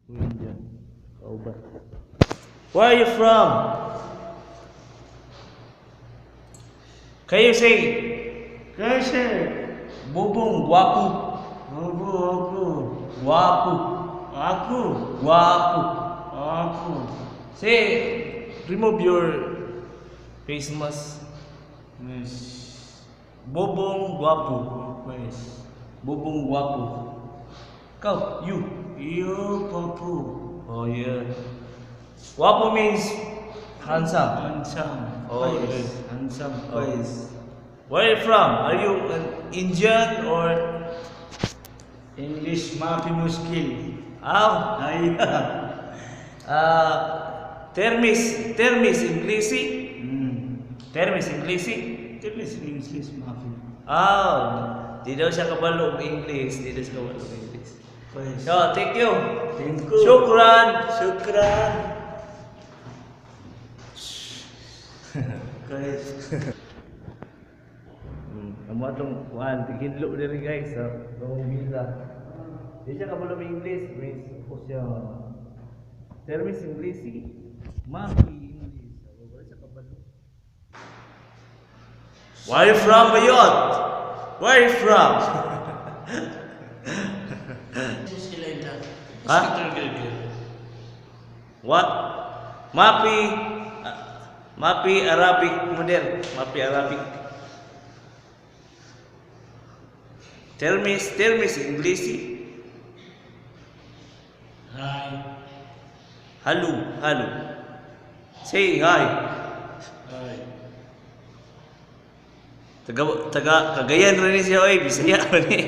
Indian. Kauban. Where are you from? Can you say, कैसे Bubong Guapo? बाबू आकू Guapo. आकू Guapo. आकू Say, remove your face mask. Miss Bubong Guapo. पैस Bubong Guapo. Kau, you. Yo Pappu Oh yeah. Guapo means handsome. handsome Oh, पैस yes. handsome Oh. पैस Where are you from? Are you an Indian or English माफी मुश्किल ah? आइया Termis Inglesi? Termis Inglesi? English माफी Ah, di daw siya kabalo ng English. Di daw siya kabalo ng English. पैस So, thank you. Thank you Shukran. शुक्रान कैस Amo atong kuan, tigidlo diri guys sa Long Villa. Di siya kabalo ng English, means ko siya Termis Inglesi. Maki English. Wala siya kabalo. Where are you from, Bayot? Where are you from? Ha? What? Mapi Arabic model. Mapi Arabic. Termis English. Hi Hello. Say hi. Hi Taga Cagayan rin siya, oy. Bisaya pa ni.